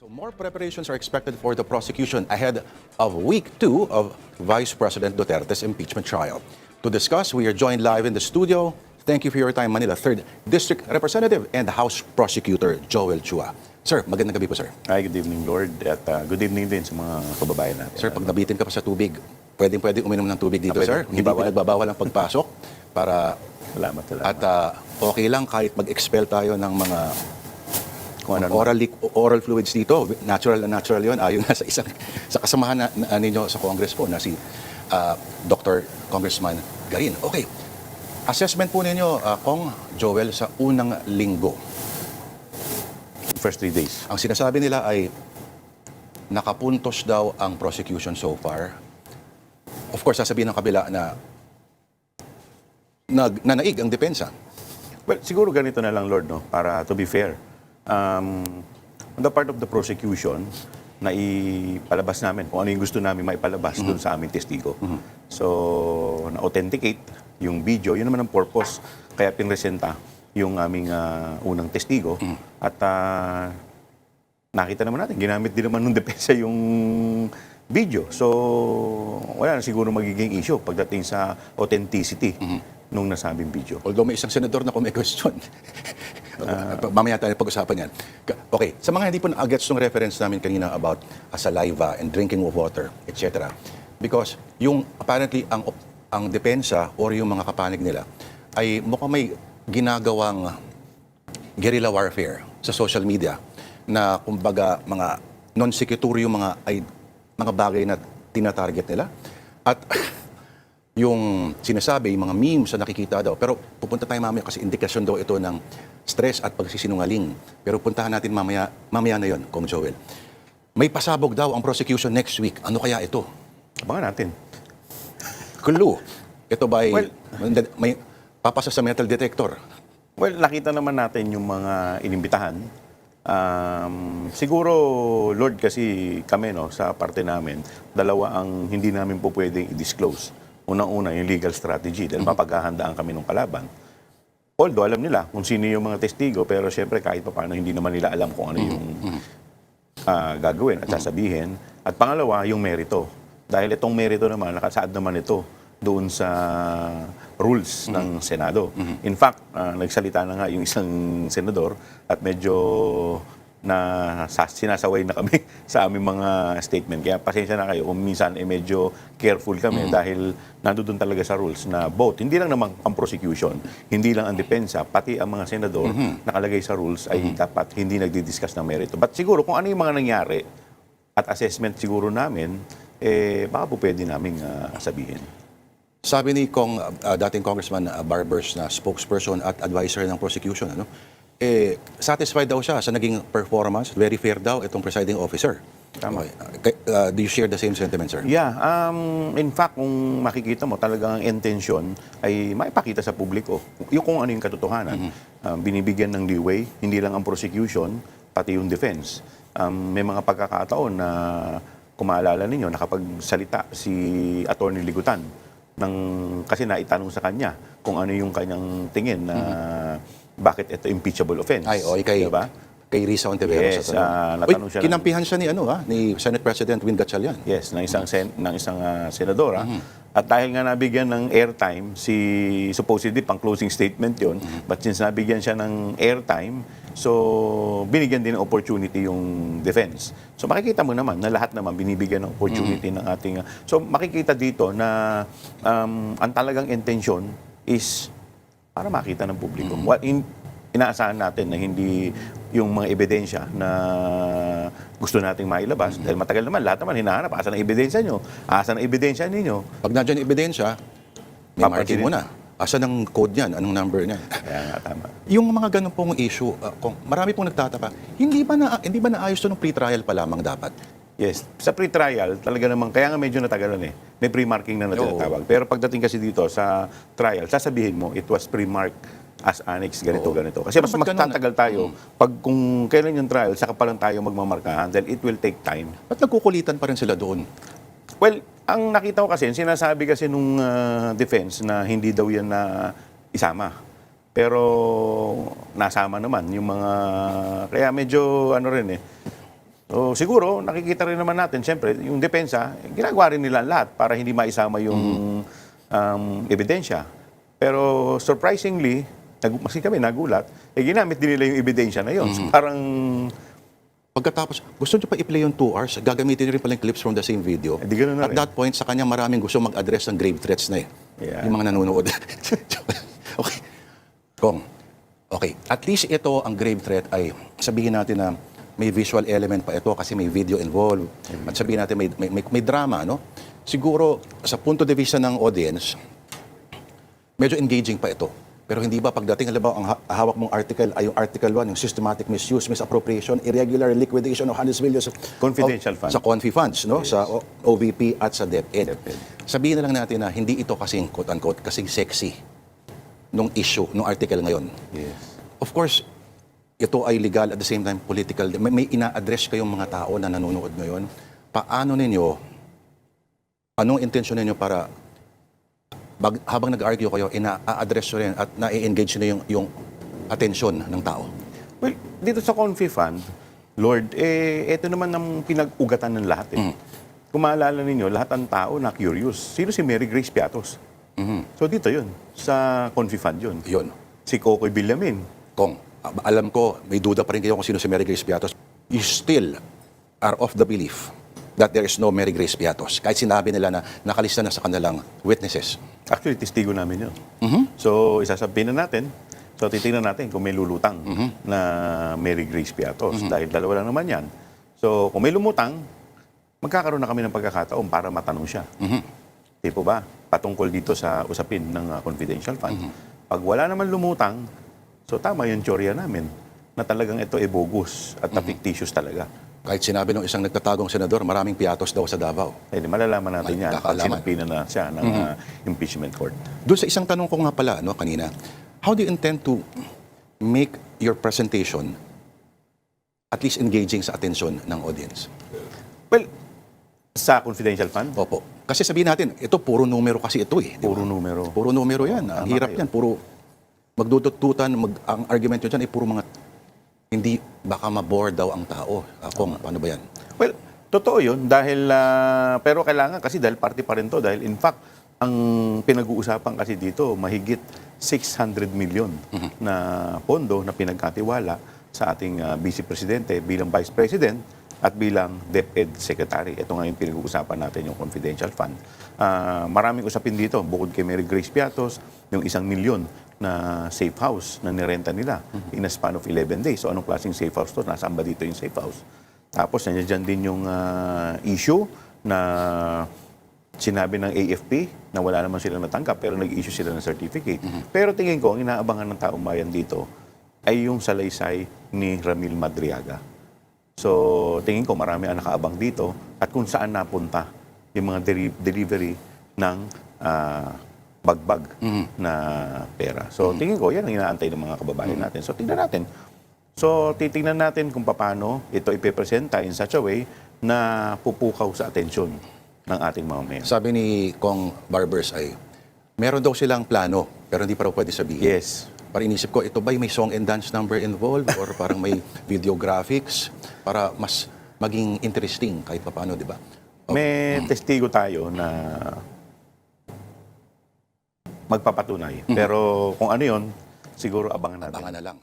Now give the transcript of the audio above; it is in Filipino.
So more preparations are expected for the prosecution ahead of week 2 of Vice President Duterte's impeachment trial. To discuss, we are joined live in the studio. Thank you for your time, Manila 3rd District Representative and House Prosecutor Joel Chua. Sir, magandang gabi po, sir. Hi, good evening, Lord. At good evening din sa mga kababayan natin. Sir, pag nabitin ka pa sa tubig, pwedeng uminom ng tubig dito, sir. Hindi bawal. pinagbabawal ang pagpasok para Salamat. at okay lang kahit mag-expel tayo ng mga Kung ano- oral fluids dito. Natural na natural yun. Ayon na sa kasamahan ninyo sa Congress po na si Dr. Congressman Garin. Okay. Assessment po ninyo, Kong Joel, sa unang linggo. First 3 days. Ang sinasabi nila ay nakapuntos daw ang prosecution so far. Of course, sasabihin ng kabila na nanaig ang depensa. Well, siguro ganito na lang, Lord, no? Para to be fair. On the part of the prosecution, na ipalabas namin kung ano yung gusto namin maipalabas doon sa aming testigo. So, na-authenticate yung video. Yun naman ang purpose. Kaya pinresenta yung aming unang testigo. At nakita naman natin, ginamit din naman ng depensa yung video. So, wala na siguro magiging issue pagdating sa authenticity nung nasabing video. Although may isang senador na kung may question. Mamaya tayo pag-usapan yan. Okay, sa mga hindi po na-gets yung reference namin kanina about saliva and drinking of water, etc. Because yung apparently ang depensa or yung mga kapanig nila ay mukhang may ginagawang guerrilla warfare sa social media na kumbaga mga non-sequitur yung mga bagay na tinatarget nila. At yung sinasabi, yung mga memes na nakikita daw. Pero pupunta tayo mamaya kasi indikasyon daw ito ng stress at pagsisinungaling. Pero puntahan natin mamaya na yon, Kong Joel. May pasabog daw ang prosecution next week. Ano kaya ito? Abangan natin. Clue. Ito ba ay Well, may papasa sa metal detector? Well, nakita naman natin yung mga inimbitahan. Siguro, Lord, kasi kami, no, sa parte namin, dalawa ang hindi namin po pwedeng i-disclose. Unang-una, yung legal strategy, dahil mapaghahandaan kami ng kalaban. Although, alam nila kung sino yung mga testigo, pero syempre, kahit pa paano, hindi naman nila alam kung ano yung gagawin at sasabihin. At pangalawa, yung merito. Dahil itong merito naman, nakasaad naman ito doon sa rules ng Senado. In fact, nagsalita na nga yung isang senador at medyo sinasaway na kami sa aming mga statement. Kaya pasensya na kayo kung minsan medyo careful kami dahil nandoon talaga sa rules na both, hindi lang naman ang prosecution, hindi lang ang depensa, pati ang mga senador nakalagay sa rules ay dapat hindi nagdi-discuss ng merito. But siguro kung ano yung mga nangyari at assessment siguro namin, baka po pwede naming sabihin. Sabi ni dating Congressman Barbers na spokesperson at advisor ng prosecution, satisfied daw siya sa naging performance. Very fair daw itong presiding officer. Tama. Okay. Do you share the same sentiment, sir? Yeah. In fact, kung makikita mo, talagang ang intention ay maipakita sa publiko yung kung ano yung katotohanan. Binibigyan ng leeway, hindi lang ang prosecution, pati yung defense. May mga pagkakataon na, kung maalala ninyo, nakapagsalita si Attorney Ligutan kasi naitanong sa kanya kung ano yung kanyang tingin na bakit ito impeachable offense. Ay, diba? Kay Risa Ontiveros. Yes, natanong siya kinampihan siya ni Senate President Win Gatchalian. Yes, ng isang senadora. At dahil nga nabigyan ng airtime, supposedly pang closing statement yon, but since nabigyan siya ng airtime, so binigyan din ng opportunity yung defense. So makikita mo naman na lahat naman binibigyan ng opportunity ng ating... So makikita dito na ang talagang intention is para makita ng publiko. Inaasahan natin na hindi yung mga ebidensya na gusto nating mailabas. Dahil matagal naman, lahat naman hinahanap. Asan ang ebidensya nyo? Asan ang ebidensya ninyo? Pag nandiyan yung ebidensya, may marking mo na. Asan ang code niyan? Anong number niyan? Kaya nga, tama. Yung mga ganun pong issue, marami pong nagtataka, hindi ba naayos ito ng pre-trial pa lamang dapat? Yes. Sa pre-trial, talaga naman, kaya nga medyo natagalan eh. May pre-marking na tinatawag. Pero pagdating kasi dito sa trial, sasabihin mo, it was pre-marked as annex, ganito. Kasi mas magtatagal tayo pag kung kailan yung trial, saka pa lang tayo magmamarkahan dahil it will take time. Ba't nagkukulitan pa rin sila doon? Well, ang nakita ko kasi, sinasabi kasi nung defense na hindi daw yan na isama. Pero nasama naman yung mga... Kaya medyo ano rin eh. So siguro, nakikita rin naman natin, siyempre, yung depensa, ginagawa rin nila ang lahat para hindi maisama yung ebidensya. Pero surprisingly, maski kami nagulat, ginamit din nila yung ebidensya na yun. So parang, Pagkatapos, gusto nyo pa i-play yung 2 hours, gagamitin nyo rin pala yung clips from the same video. di ganun na At rin. that point, sa kanya maraming gusto mag-address ng grave threats na eh. Yeah. Yung mga nanonood. Okay. Kong, okay. At least ito, ang grave threat ay sabihin natin na may visual element pa ito kasi may video involved. At sabihin natin may drama, no? Siguro, sa punto de vista ng audience, medyo engaging pa ito. Pero hindi ba pagdating, halimbawa, ang hawak mong article ay yung Article 1, yung systematic misuse, misappropriation, irregular liquidation of hundreds of millions Confidential fund. sa Confi funds, no? Sa OVP at sa DepEd. DepEd. Sabihin na lang natin na hindi ito kasing quote-unquote, kasing sexy nung issue, nung article ngayon. yes. Of course, ito ay legal at the same time political. May ina-address kayong mga tao na nanonood ngayon. Paano ninyo, anong intensyon ninyo para habang nag-argue kayo, ina-address nyo rin at na-engage nyo yung atensyon ng tao? Well, dito sa Confi Fund, Lord, ito naman ang pinag-ugatan ng lahat. Kung maalala ninyo, lahat ng tao na curious. Sino si Mary Grace Piatos? So dito yun, sa Confi Fund yun. Yun. Si Cocoy Villamin. Kung alam ko, may duda pa rin kayo kung sino si Mary Grace Piatos. You still are of the belief that there is no Mary Grace Piatos. Kahit sinabi nila na nakalista na sa kanilang witnesses. Actually, testigo namin yun. So, isasabihin na natin. So, titingnan natin kung may lulutang na Mary Grace Piatos. Dahil dalawa lang naman yan. So, kung may lumutang, magkakaroon na kami ng pagkakataon para matanong siya. Di po ba? Patungkol dito sa usapin ng confidential fund. Pag wala naman lumutang, so tama yung teorya namin na talagang ito ay bogus at fictitious talaga. Kahit sinabi ng isang nagtatagong senador, maramalaman Piatos daw sa Davao. Eh, malalaman natin yan pag Kakalaman. sinampina na siya ng impeachment court. Doon sa isang tanong ko nga pala, no, kanina, how do you intend to make your presentation at least engaging sa atensyon ng audience? Well, sa confidential fund, Opo. Kasi sabihin natin, ito puro numero kasi ito eh. di ba? puro numero. Puro numero yan. Ang hirap kayo. yan. Puro magdudututan, ang argument nyo dyan ay puro mga hindi baka ma-bore daw ang tao. Kung paano ba yan? Well, totoo yun dahil, pero kailangan kasi dahil party pa rin to. Dahil in fact, ang pinag-uusapan kasi dito, mahigit 600 million na pondo na pinagkatiwala sa ating Vice Presidente bilang Vice President at bilang DepEd Secretary. Ito nga yung pinag-uusapan natin, yung confidential fund. Maraming usapin dito, bukod kay Mary Grace Piatos, yung 1 milyon na safe house na nirenta nila in a span of 11 days. So anong klaseng safe house to? Nasaan ba dito yung safe house? Tapos nandiyan din yung issue na sinabi ng AFP na wala naman silang natanggap pero nag-issue sila ng certificate. Pero tingin ko, ang inaabangan ng taong bayan dito ay yung salaysay ni Ramil Madriaga. So tingin ko marami ang nakaabang dito at kung saan napunta yung mga delivery ng bagbag na pera. So, tingin ko, yan ang inaantay ng mga kababayan natin. So, tingnan natin. So, titingnan natin kung paano ito ipepresenta in such a way na pupukaw sa atensyon ng ating mga mayor. Sabi ni Kong Barbers ay, meron daw silang plano, pero hindi pa raw pwede sabihin. Yes. Para inisip ko, ito ba may song and dance number involved or parang may video graphics para mas maging interesting kahit paano, di ba? May testigo tayo na magpapatunay. Pero kung ano yon, siguro abangan natin. Abangan na lang.